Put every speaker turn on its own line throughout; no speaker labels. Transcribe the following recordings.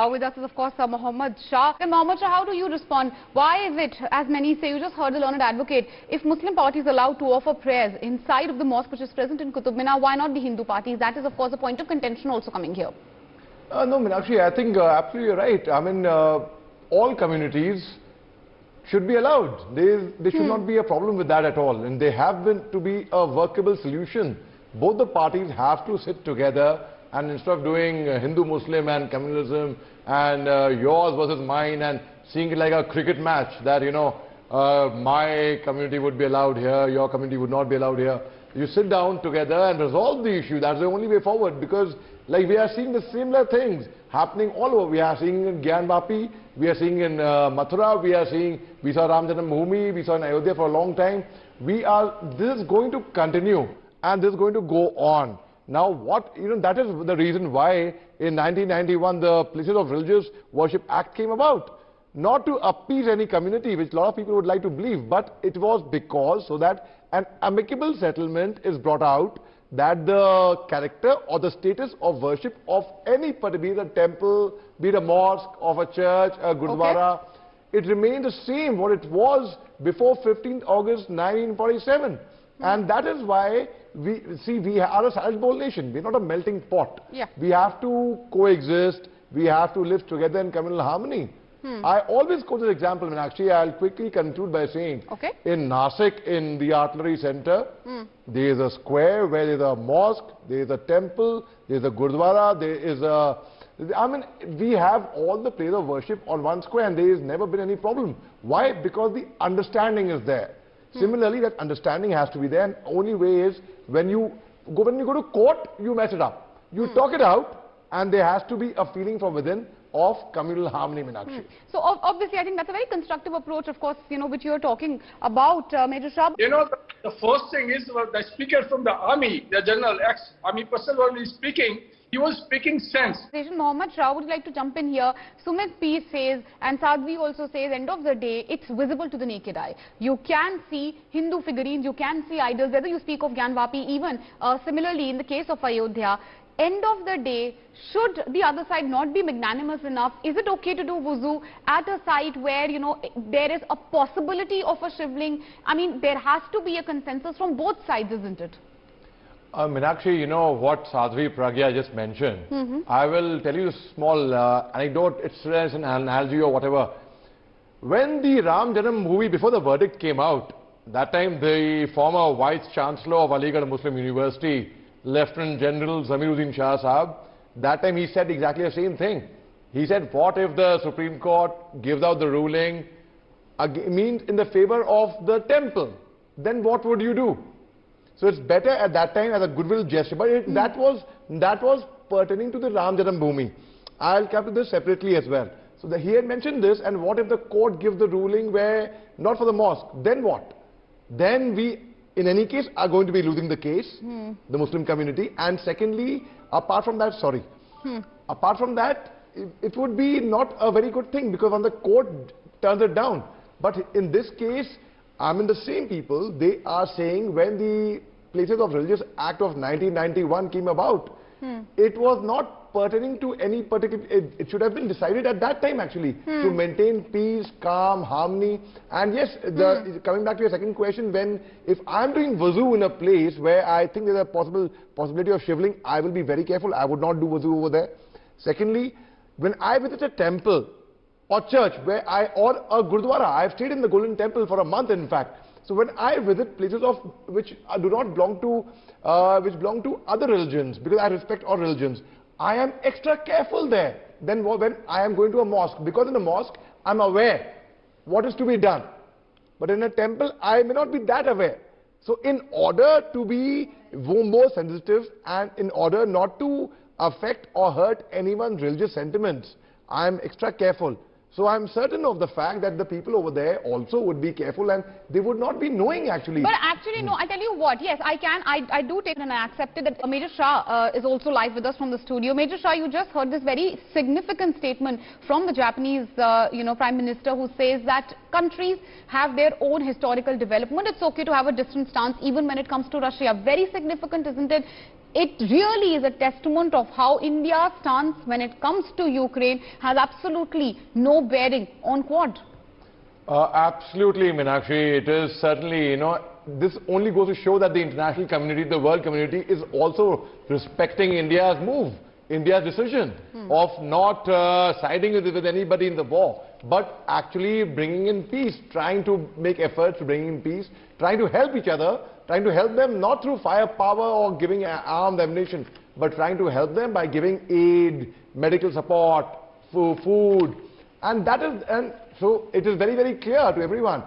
With us is, of course, Mohommed Shah. And Mohommed Shah, how do you respond? Why is it, as many say, you just heard the learned advocate, if Muslim parties are allowed to offer prayers inside of the mosque which is present in Qutub Minar, why not the Hindu parties? That is, of course, a point of contention also coming here.
No, Meenakshi, I think absolutely right. I mean, all communities should be allowed. There should not be a problem with that at all. And they have been to be a workable solution. Both the parties have to sit together, and instead of doing Hindu-Muslim and communalism and yours versus mine and seeing it like a cricket match that, you know, my community would be allowed here, your community would not be allowed here. You sit down together and resolve the issue. That's the only way forward, because like we are seeing the similar things happening all over. We are seeing in Gyanvapi, we are seeing in Mathura, we saw Ram Janambhoomi, we saw in Ayodhya for a long time. This is going to continue and this is going to go on. Now that is the reason why in 1991 the Places of Religious Worship Act came about. Not to appease any community, which a lot of people would like to believe, but it was because so that an amicable settlement is brought out, that the character or the status of worship of any particular, be it a temple, be it a mosque, of a church, a gurdwara, it remained the same what it was before 15th August 1947. And that is why we are a Sahaj Bowl nation. We're not a melting pot.
Yeah.
We have to coexist. We have to live together in communal harmony. I always quote this example, and actually I'll quickly conclude by saying, in Nasik, in the artillery center, there is a square where there is a mosque, there is a temple, there is a gurdwara, there is a... I mean, we have all the places of worship on one square and there has never been any problem. Why? Because the understanding is there. Similarly, that understanding has to be there, and only way is when you go to court, you mess it up. You talk it out, and there has to be a feeling from within of communal harmony, Meenakshi.
So obviously, I think that's a very constructive approach, of course, you know, which you're talking about, Major Shah.
You know, the first thing is the speaker from the army, the general ex-army person was speaking. He was speaking sense.
Mohommed Shah, would you like to jump in here? Sumit P says, and Sadhvi also says, end of the day, it's visible to the naked eye. You can see Hindu figurines, you can see idols, whether you speak of Gyanvapi, even similarly in the case of Ayodhya. End of the day, should the other side not be magnanimous enough? Is it okay to do wuzu at a site where, you know, there is a possibility of a shivling? I mean, there has to be a consensus from both sides, isn't it?
Meenakshi, you know what Sadhvi Pragya just mentioned. I will tell you a small anecdote. It's an analogy or whatever. When the Ram Janambhoomi, before the verdict came out, that time the former Vice Chancellor of Aligarh Muslim University, Lieutenant General Zamiruddin Shah Sahab, that time he said exactly the same thing. He said, what if the Supreme Court gives out the ruling means in the favor of the temple? Then what would you do? So it's better at that time as a goodwill gesture. But that was pertaining to the Ram Janambhoomi. I'll come to this separately as well. So he had mentioned this, and what if the court gives the ruling where not for the mosque? Then what? Then we, in any case, are going to be losing the case, the Muslim community. And secondly, apart from that, apart from that, it would be not a very good thing, because when the court turns it down. But in this case, I mean, the same people, they are saying when the Places of Religious Act of 1991 came about, it was not pertaining to any particular, it should have been decided at that time actually, to maintain peace, calm, harmony. And yes, coming back to your second question, if I'm doing wuzu in a place where I think there's a possibility of shivling, I will be very careful. I would not do wuzu over there. Secondly, when I visit a temple or church or a gurdwara, I've stayed in the Golden Temple for a month, in fact. So when I visit places which do not belong to, which belong to other religions, because I respect all religions, I am extra careful there than when I am going to a mosque, because in a mosque I'm aware what is to be done, but in a temple I may not be that aware. So in order to be more sensitive and in order not to affect or hurt anyone's religious sentiments, I am extra careful. So I'm certain of the fact that the people over there also would be careful, and they would not be knowing actually.
But actually, no, I tell you what, yes, I do take it, and I accepted that Major Shah is also live with us from the studio. Major Shah, you just heard this very significant statement from the Japanese, Prime Minister, who says that countries have their own historical development. It's okay to have a different stance even when it comes to Russia. Very significant, isn't it? it really is a testament of how India's stance when it comes to Ukraine has absolutely no bearing on Quad.
Absolutely, Meenakshi. It is certainly, this only goes to show that the international community, the world community, is also respecting India's move, India's decision of not siding with anybody in the war, but actually bringing in peace, trying to make efforts to bring in peace, trying to help each other, trying to help them not through firepower or giving armed ammunition, but trying to help them by giving aid, medical support, food, and so it is very, very clear to everyone.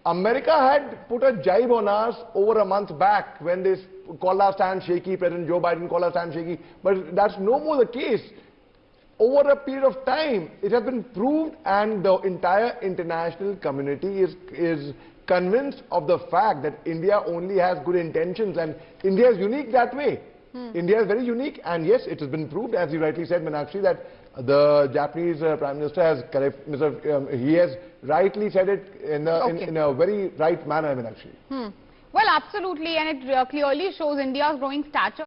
America had put a jibe on us over a month back when they called our stand shaky, President Joe Biden called our stand shaky, but that's no more the case. Over a period of time, it has been proved, and the entire international community is convinced of the fact that India only has good intentions, and India is unique that way. India is very unique, and yes, it has been proved, as you rightly said, Meenakshi, that the Japanese Prime Minister has he has rightly said it in a very right manner, Meenakshi.
Well, absolutely, and it clearly shows India's growing stature.